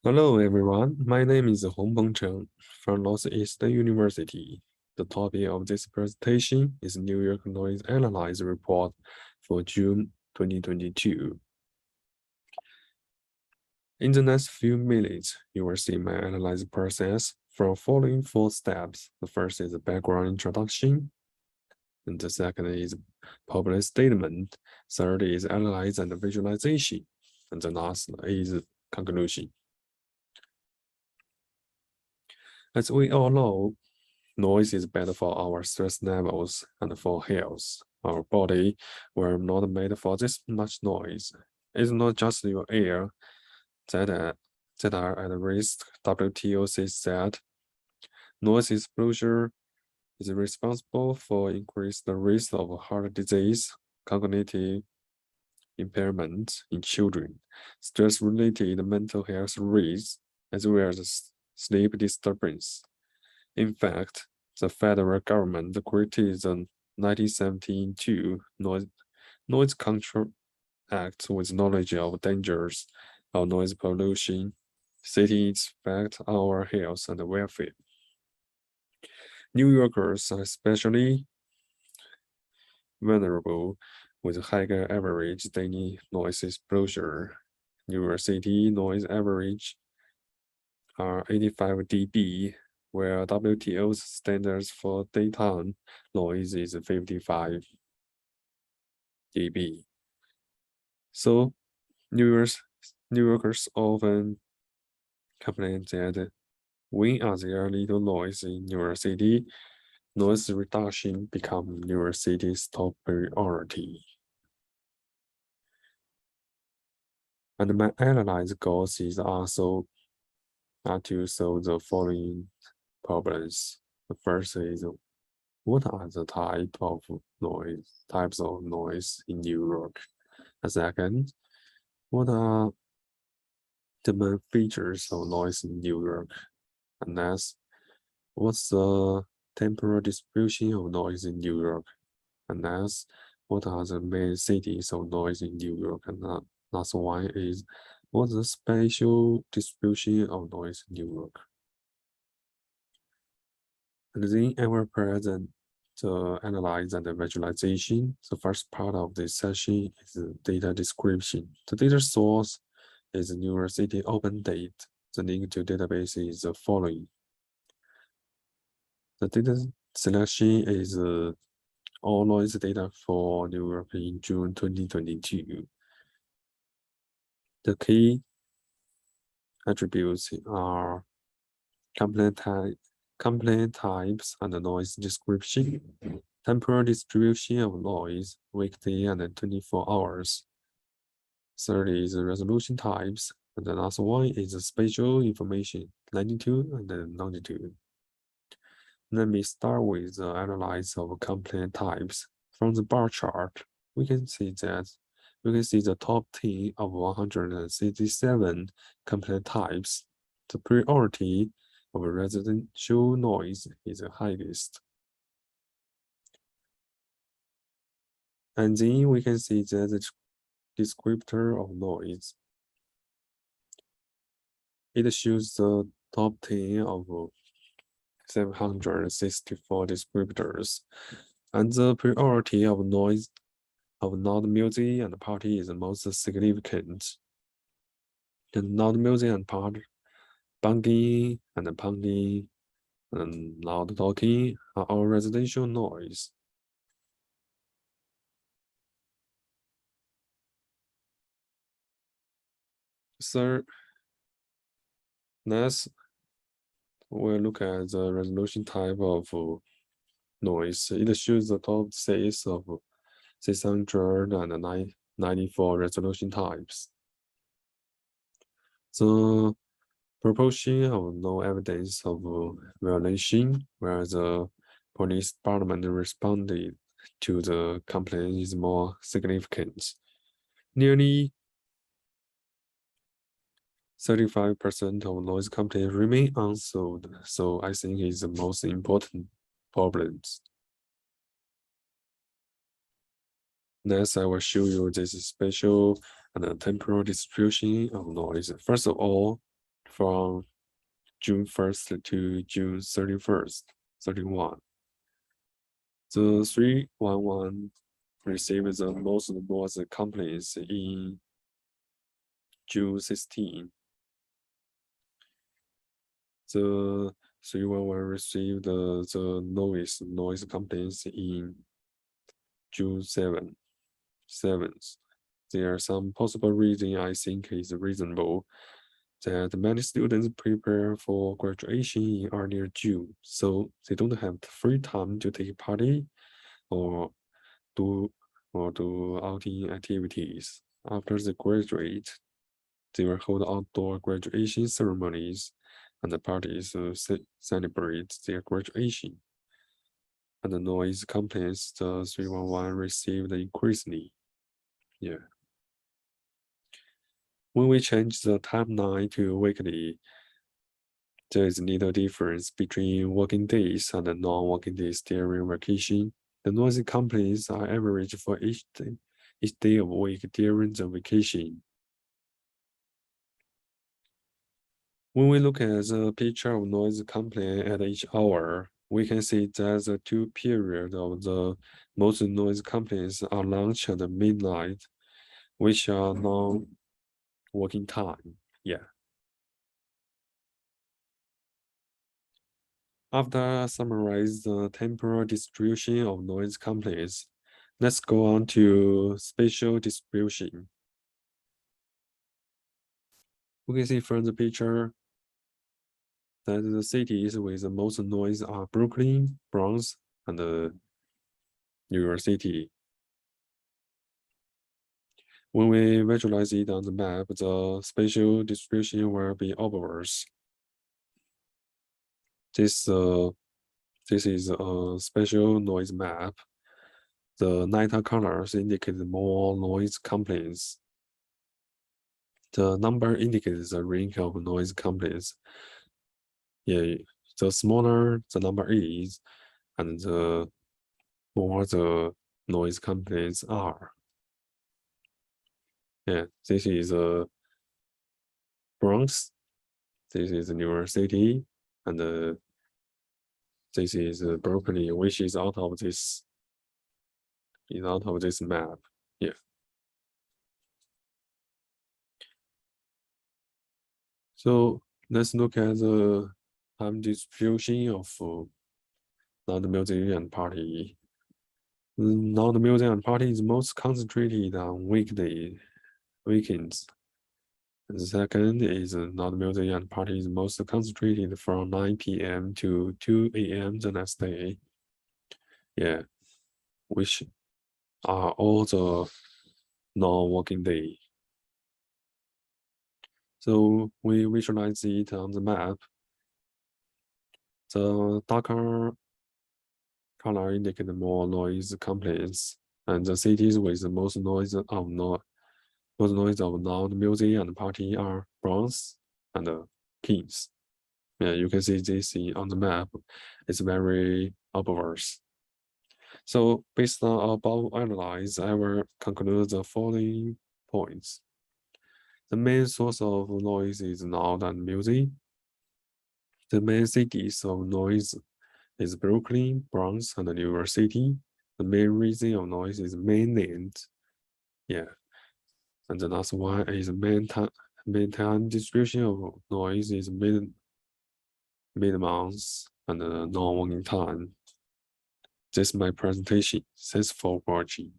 Hello everyone, my name is Hongbong Chen from Northeastern University. The topic of this presentation is New York Noise Analysis Report for June 2022. In the next few minutes, you will see my analysis process from following 4 steps. The first is a background introduction, and the second is public statement, third is analysis and visualization, and the last is conclusion. As we all know, noise is bad for our stress levels and for health. Our body were not made for this much noise. It's not just your ear that are at risk. WTO says that noise exposure is responsible for increased risk of heart disease, cognitive impairment in children, stress-related mental health risks, as well as sleep disturbance. In fact, the federal government created the 1972 Noise Control Act with knowledge of dangers of noise pollution, stating its effect on our health and welfare. New Yorkers are especially vulnerable with higher average daily noise exposure. New York City noise average are 85 dB, where WTO's standards for daytime noise is 55 dB. So New Yorkers often complain that when there are little noise in New York City, noise reduction becomes New York City's top priority. And my analysis goals is also to solve the following problems. The first is what are the types of noise in New York? The second, what are the main features of noise in New York? And next, what's the temporal distribution of noise in New York? And next, what are the main cities of noise in New York? And last one is what's the spatial distribution of noise in New York? And then I will present the analyze and the visualization. The first part of this session is the data description. The data source is New York City Open Date. The link to database is the following. The data selection is all noise data for New York in June 2022. The key attributes are complaint types and the noise description, temporal distribution of noise, weekday and 24 hours. Third is resolution types, and the last one is spatial information, latitude and longitude. Let me start with the analysis of complaint types. From the bar chart, we can see the top 10 of 167 complaint types. The priority of residential noise is the highest. And then we can see that the descriptor of noise. It shows the top 10 of 764 descriptors, and the priority of noise of non-music and party is the most significant. The non-music and part banging and pounding and loud talking are all residential noise. Third, next, we'll look at the resolution type of noise. It shows the top 6 of 694 resolution types. The proportion of no evidence of violation, where the police department responded to the complaint, is more significant. Nearly 35% of noise complaints remain unsolved, so I think it's the most important problems. Next, I will show you this spatial and temporal distribution of noise. First of all, from June 1st to June 31. The 311 received the most noise complaints in June 16. The 311 received the lowest noise complaints in June 7th. There are some possible reasons I think is reasonable that many students prepare for graduation in earlier June, so they don't have free time to take party or do outing activities. After they graduate, they will hold outdoor graduation ceremonies and the parties to celebrate their graduation. And the noise complaints the 311 received increasingly. Yeah. When we change the timeline to weekly, there is little difference between working days and non-working days during vacation. The noisy complaints are average for each day of week during the vacation. When we look at the picture of noise complaint at each hour, we can see that the two periods of the most noise complaints are lunch and midnight, which are non-working time. Yeah. After summarize the temporal distribution of noise complaints, let's go on to spatial distribution. We can see from the picture that the cities with the most noise are Brooklyn, Bronx, and New York City. When we visualize it on the map, the spatial distribution will be obvious. This is a spatial noise map. The lighter colors indicate more noise complaints. The number indicates the range of noise complaints. Yeah, the smaller the number is, and the more the noise complaints are. Yeah, this is Bronx. This is New York City, and this is Berkeley, which is out of this map. Yeah. So let's look at the time distribution of non-music and party. Non-music and party is most concentrated on weekends. The second is non-music and party is most concentrated from 9 p.m. to 2 a.m. the next day. Yeah, which are all the non-working day. So we visualize it on the map. The darker color indicate more noise complaints, and the cities with the most noise of non-music and party are Bronx and Kings. Yeah, you can see this on the map. It's very obvious. So based on above analysis, I will conclude the following points. The main source of noise is loud and music. The main cities of noise is Brooklyn, Bronx, and New York City. The main reason of noise is mainland. Yeah. And the last one is main time distribution of noise is mid-month and non-working time. This is my presentation. Thanks for watching.